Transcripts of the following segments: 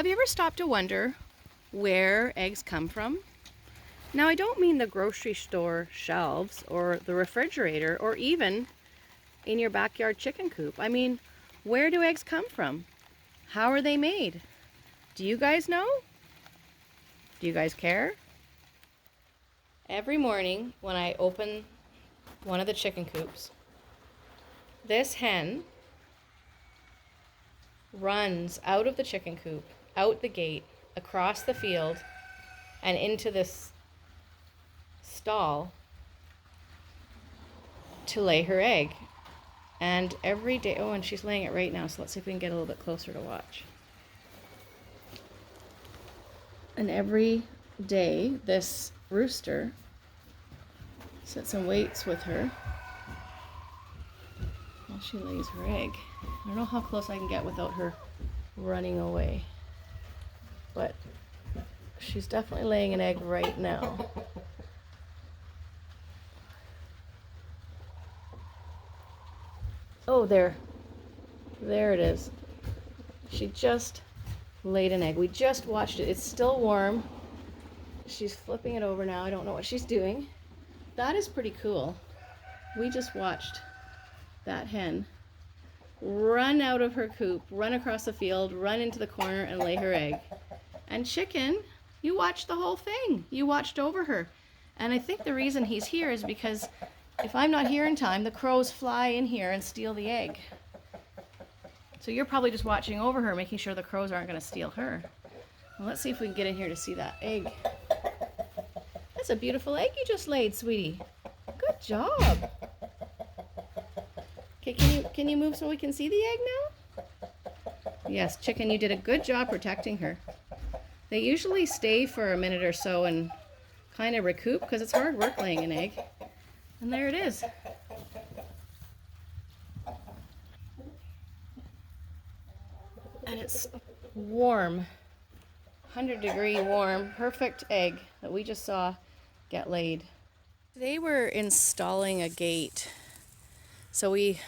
Have you ever stopped to wonder where eggs come from? Now, I don't mean the grocery store shelves or the refrigerator or even in your backyard chicken coop. I mean, where do eggs come from? How are they made? Do you guys know? Do you guys care? Every morning when I open one of the chicken coops, this hen runs out of the chicken coop, out the gate, across the field, and into this stall to lay her egg. And every day, oh, and she's laying it right now, so let's see if we can get a little bit closer to watch. And every day, this rooster sits and waits with her while she lays her egg. I don't know how close I can get without her running away, but she's definitely laying an egg right now. Oh, there it is. She just laid an egg. We just watched it. It's still warm. She's flipping it over now. I don't know what she's doing. That is pretty cool. We just watched that hen run out of her coop, run across the field, run into the corner and lay her egg. And chicken, you watched the whole thing. You watched over her. And I think the reason he's here is because if I'm not here in time, the crows fly in here and steal the egg. So you're probably just watching over her, making sure the crows aren't going to steal her. Well, let's see if we can get in here to see that egg. That's a beautiful egg you just laid, sweetie. Good job. Okay, can you move so we can see the egg now? Yes, chicken, you did a good job protecting her. They usually stay for a minute or so and kind of recoup because it's hard work laying an egg. And there it is. And it's warm, 100-degree warm, perfect egg that we just saw get laid. Today we're installing a gate. So we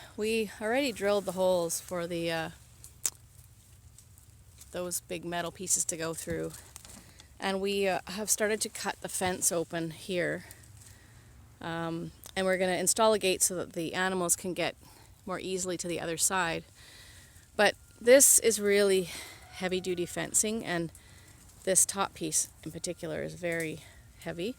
already drilled the holes for the those big metal pieces to go through. And we have started to cut the fence open here. And we're going to install a gate so that the animals can get more easily to the other side. But this is really heavy-duty fencing, and this top piece in particular is very heavy.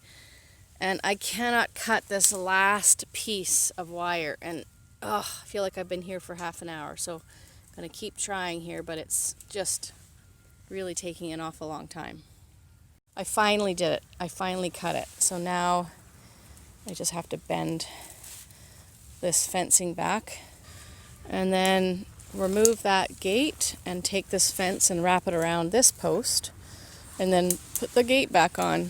And I cannot cut this last piece of wire, and I feel like I've been here for half an hour, so I'm going to keep trying here, but it's just really taking an awful long time. I finally did it. I finally cut it. So now I just have to bend this fencing back and then remove that gate and take this fence and wrap it around this post and then put the gate back on.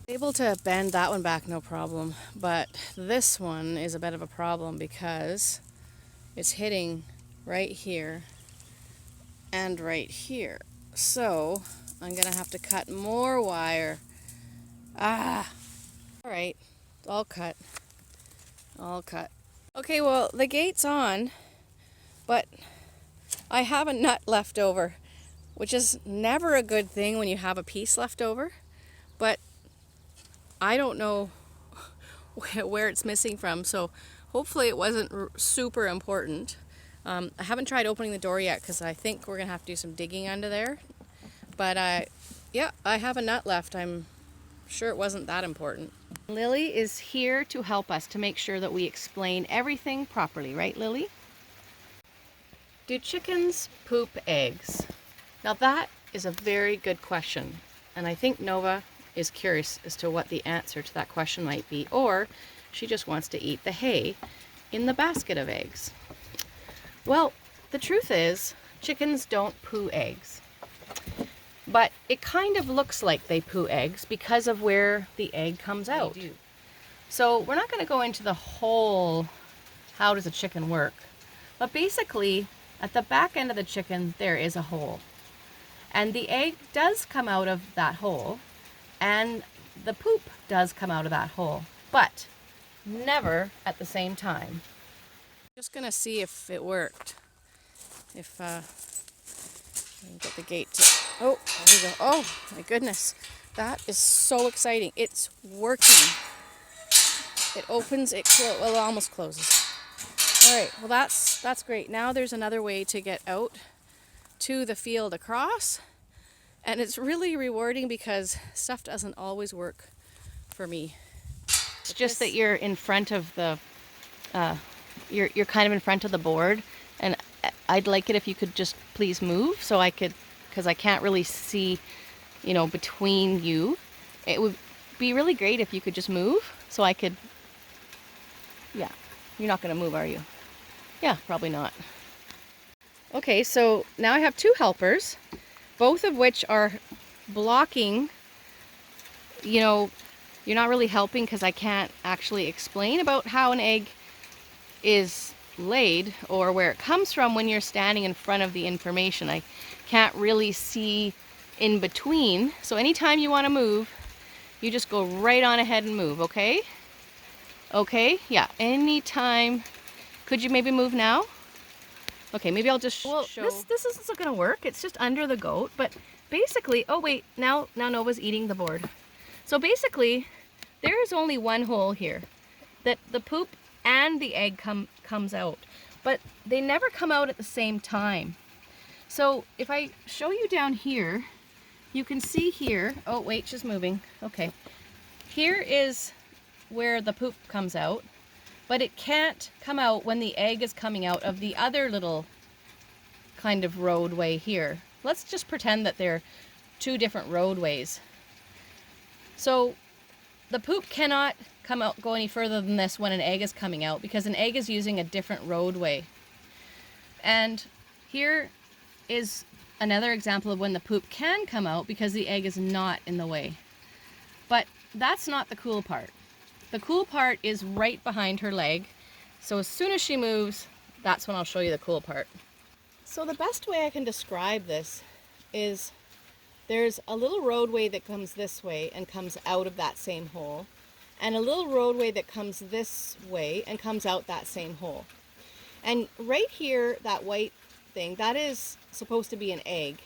Able to bend that one back no problem, but this one is a bit of a problem because it's hitting right here and right here. So I'm gonna have to cut more wire. All right, all cut. Okay, well, the gate's on, but I have a nut left over, which is never a good thing when you have a piece left over, but I don't know where it's missing from, so hopefully it wasn't super important. I haven't tried opening the door yet because I think we're going to have to do some digging under there. But yeah, I have a nut left. I'm sure it wasn't that important. Lily is here to help us to make sure that we explain everything properly, right, Lily? Do chickens poop eggs? Now that is a very good question, and I think Nova is curious as to what the answer to that question might be, or she just wants to eat the hay in the basket of eggs. Well, the truth is, chickens don't poo eggs. But it kind of looks like they poo eggs because of where the egg comes out. So we're not going to go into the whole how does a chicken work. But basically, at the back end of the chicken, there is a hole. And the egg does come out of that hole, and the poop does come out of that hole, but never at the same time. Just going to see if it worked. If And get the gate to, oh, there we go. Oh my goodness, that is so exciting. It's working. It opens, well, it almost closes. All right, well that's great. Now there's another way to get out to the field across, and it's really rewarding because stuff doesn't always work for me. It's just that you're in front of the, you're kind of in front of the board, and I'd like it if you could just please move so I could, because I can't really see, between you. It would be really great if you could just move so I could, yeah, you're not going to move, are you? Yeah, probably not. Okay, so now I have 2 helpers, both of which are blocking. You're not really helping because I can't actually explain about how an egg is laid or where it comes from when you're standing in front of the information. I can't really see in between. So anytime you want to move, you just go right on ahead and move, okay? Okay, yeah, anytime. Could you maybe move now? Okay, maybe I'll just show. This isn't gonna work. It's just under the goat, but basically, oh wait, now Nova's eating the board. So basically, there is only one hole here that the poop and the egg comes out, but they never come out at the same time. So if I show you down here, you can see here, oh wait, she's moving. Okay, here is where the poop comes out, but it can't come out when the egg is coming out of the other little kind of roadway here. Let's just pretend that they're 2 different roadways. So the poop cannot go any further than this when an egg is coming out, because an egg is using a different roadway. And here is another example of when the poop can come out because the egg is not in the way. But that's not the cool part. The cool part is right behind her leg. So as soon as she moves, that's when I'll show you the cool part. So the best way I can describe this is there's a little roadway that comes this way and comes out of that same hole, and a little roadway that comes this way and comes out that same hole. And right here, that white thing, that is supposed to be an egg,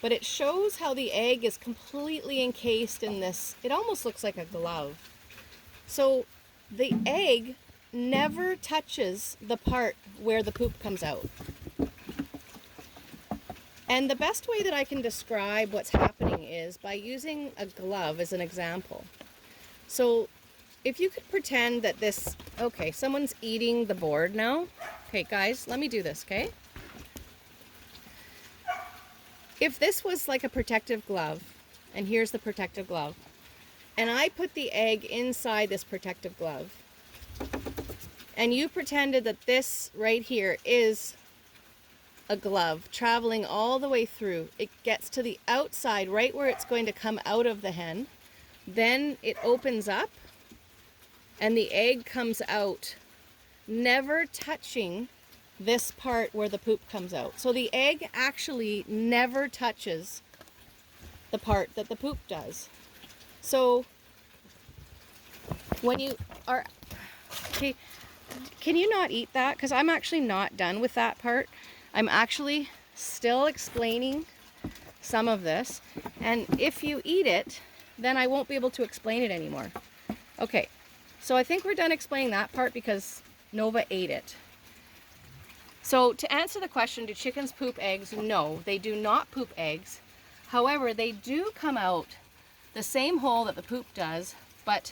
but it shows how the egg is completely encased in this, it almost looks like a glove. So the egg never touches the part where the poop comes out. And the best way that I can describe what's happening is by using a glove as an example. So if you could pretend that this, okay, someone's eating the board now. Okay, guys, let me do this, okay? If this was like a protective glove, and here's the protective glove, and I put the egg inside this protective glove, and you pretended that this right here is a glove traveling all the way through. It gets to the outside, right where it's going to come out of the hen. Then it opens up and the egg comes out, never touching this part where the poop comes out. So the egg actually never touches the part that the poop does. So when you are, okay, can you not eat that? Because I'm actually not done with that part. I'm actually still explaining some of this, and if you eat it, then I won't be able to explain it anymore. Okay, so I think we're done explaining that part because Nova ate it. So to answer the question, do chickens poop eggs? No, they do not poop eggs. However, they do come out the same hole that the poop does, but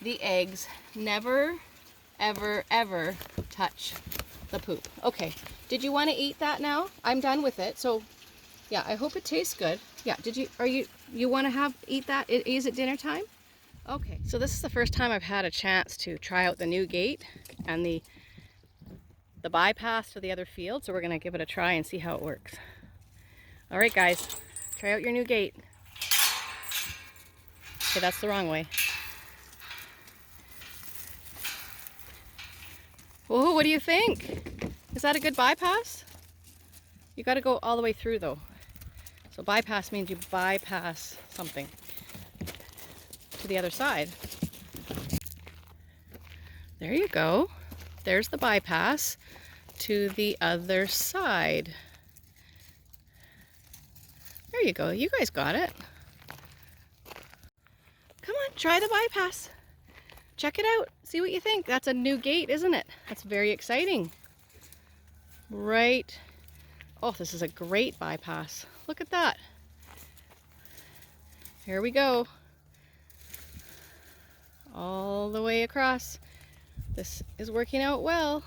the eggs never, ever, ever touch the poop. Okay, did you want to eat that now? I'm done with it. So yeah, I hope it tastes good. Yeah, you want to eat that? Is it dinner time? Okay, so this is the first time I've had a chance to try out the new gate and the bypass to the other field. So we're gonna give it a try and see how it works. All right, guys, try out your new gate. Okay, that's the wrong way. Whoa, what do you think? Is that a good bypass? You got to go all the way through though. So bypass means you bypass something to the other side. There you go. There's the bypass to the other side. There you go. You guys got it. Come on, try the bypass. Check it out. See what you think. That's a new gate, isn't it? That's very exciting. Right. Oh, this is a great bypass. Look at that. Here we go. All the way across. This is working out well.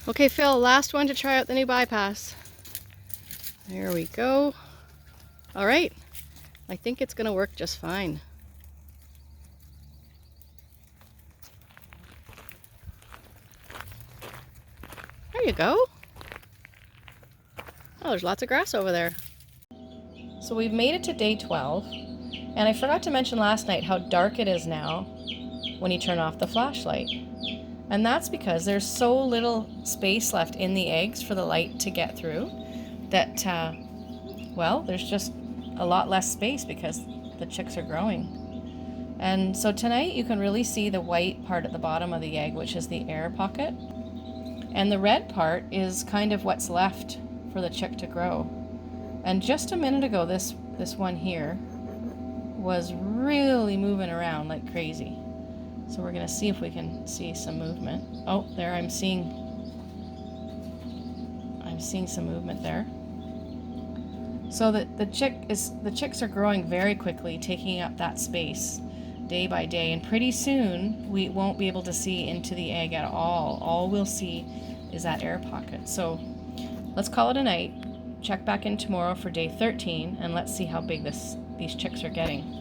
Okay, Phil, last one to try out the new bypass. There we go. All right. I think it's going to work just fine. There you go. Oh, there's lots of grass over there. So we've made it to day 12, and I forgot to mention last night how dark it is now when you turn off the flashlight. And that's because there's so little space left in the eggs for the light to get through that, well, there's just a lot less space because the chicks are growing. And so tonight you can really see the white part at the bottom of the egg, which is the air pocket. And the red part is kind of what's left for the chick to grow. And just a minute ago, this one here was really moving around like crazy. So we're going to see if we can see some movement. Oh, there I'm seeing some movement there. So the chicks are growing very quickly, taking up that space day by day, and pretty soon we won't be able to see into the egg at all. All we'll see is that air pocket. So let's call it a night. Check back in tomorrow for day 13, and let's see how big these chicks are getting.